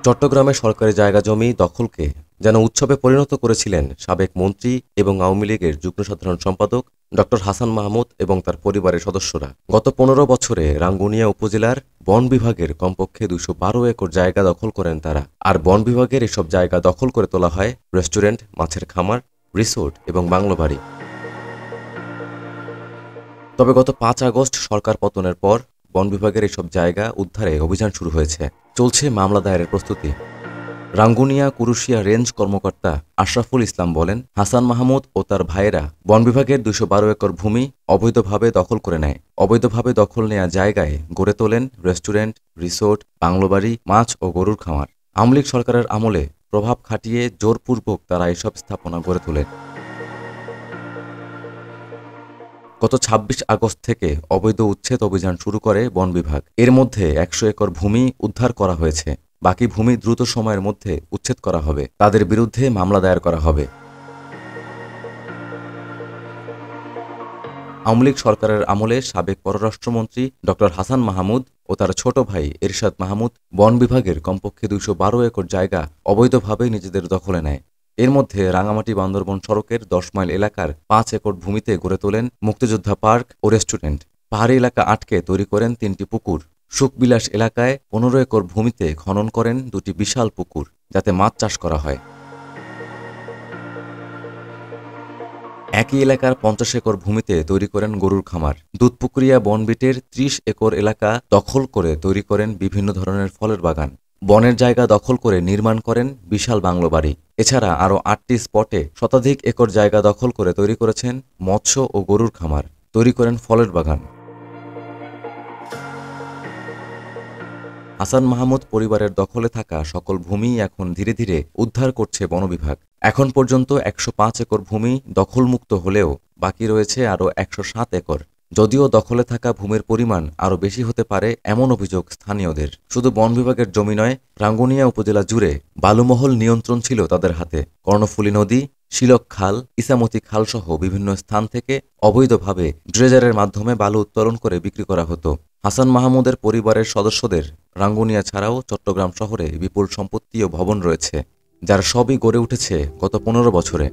চট্টগ্রামে সরকারি জায়গা জমি দখলকে যেন উৎসবে পরিণত করেছিলেন সাবেক মন্ত্রী এবং আওয়ামী লীগের যুগ্ম সাধারণ সম্পাদক ডক্টর হাসান মাহমুদ এবং তার পরিবারের সদস্যরা। গত ১৫ বছরে রাঙ্গুনিয়া উপজেলার বন বিভাগের কমপক্ষে ২১২ একর জায়গা দখল করেন তারা। আর বন বিভাগের এসব জায়গা দখল করে তোলা হয় রেস্টুরেন্ট, মাছের খামার, রিসোর্ট এবং বাংলো বাড়ি। তবে গত ৫ আগস্ট সরকার পতনের পর বন বিভাগের এসব জায়গা উদ্ধারে অভিযান শুরু হয়েছে। চলছে মামলা দায়েরের প্রস্তুতি। রাঙ্গুনিয়া কুরুশিয়া রেঞ্জ কর্মকর্তা আশরাফুল ইসলাম বলেন, হাসান মাহমুদ ও তার ভাইয়েরা বন বিভাগের ২১২ একর ভূমি অবৈধভাবে দখল করে নেয়। অবৈধভাবে দখল নেয়া জায়গায় গড়ে তোলেন রেস্টুরেন্ট, রিসোর্ট, বাংলোবাড়ি, মাছ ও গরুর খামার। আওয়ামী লীগ সরকারের আমলে প্রভাব খাটিয়ে জোরপূর্বক তারা এসব স্থাপনা গড়ে তোলেন। গত ২৬ আগস্ট থেকে অবৈধ উচ্ছেদ অভিযান শুরু করে বন বিভাগ। এর মধ্যে ১০০ একর ভূমি উদ্ধার করা হয়েছে। বাকি ভূমি দ্রুত সময়ের মধ্যে উচ্ছেদ করা হবে। তাদের বিরুদ্ধে মামলা দায়ের করা হবে। আওয়ামী লীগ সরকারের আমলে সাবেক পররাষ্ট্রমন্ত্রী ডক্টর হাসান মাহমুদ ও তার ছোট ভাই এরশাদ মাহমুদ বন বিভাগের কমপক্ষে ২১২ একর জায়গা অবৈধভাবে নিজেদের দখলে নেয়। এর মধ্যে রাঙামাটি বান্দরবন সড়কের ১০ মাইল এলাকার ৫ একর ভূমিতে গড়ে তোলেন মুক্তিযোদ্ধা পার্ক ও রেস্টুরেন্ট। পাহাড়ি এলাকা আটকে তৈরি করেন ৩টি পুকুর। সুখবিলাস এলাকায় ১৫ একর ভূমিতে খনন করেন ২টি বিশাল পুকুর, যাতে মাছ চাষ করা হয়। একই এলাকার ৫০ একর ভূমিতে তৈরি করেন গরুর খামার। দুধপুকুরিয়া বনবিটের ৩০ একর এলাকা দখল করে তৈরি করেন বিভিন্ন ধরনের ফলের বাগান। বনের জায়গা দখল করে নির্মাণ করেন বিশাল বাংলো বাড়ি। এছাড়া আরও ৮টি স্পটে শতাধিক একর জায়গা দখল করে তৈরি করেছেন মৎস্য ও গরুর খামার, তৈরি করেন ফলের বাগান। হাসান মাহমুদ পরিবারের দখলে থাকা সকল ভূমি এখন ধীরে ধীরে উদ্ধার করছে বন বিভাগ। এখন পর্যন্ত ১০৫ একর ভূমি দখলমুক্ত হলেও বাকি রয়েছে আরও ১০৭ একর। যদিও দখলে থাকা ভূমির পরিমাণ আরও বেশি হতে পারে এমন অভিযোগ স্থানীয়দের। শুধু বন বিভাগের জমি নয়, রাঙ্গুনিয়া উপজেলা জুড়ে বালুমহল নিয়ন্ত্রণ ছিল তাদের হাতে। কর্ণফুলী নদী, শিলক খাল, ইসামতি খালসহ বিভিন্ন স্থান থেকে অবৈধভাবে ড্রেজারের মাধ্যমে বালু উত্তোলন করে বিক্রি করা হতো। হাসান মাহমুদের পরিবারের সদস্যদের রাঙ্গুনিয়া ছাড়াও চট্টগ্রাম শহরে বিপুল সম্পত্তি ও ভবন রয়েছে, যার সবই গড়ে উঠেছে গত ১৫ বছরে।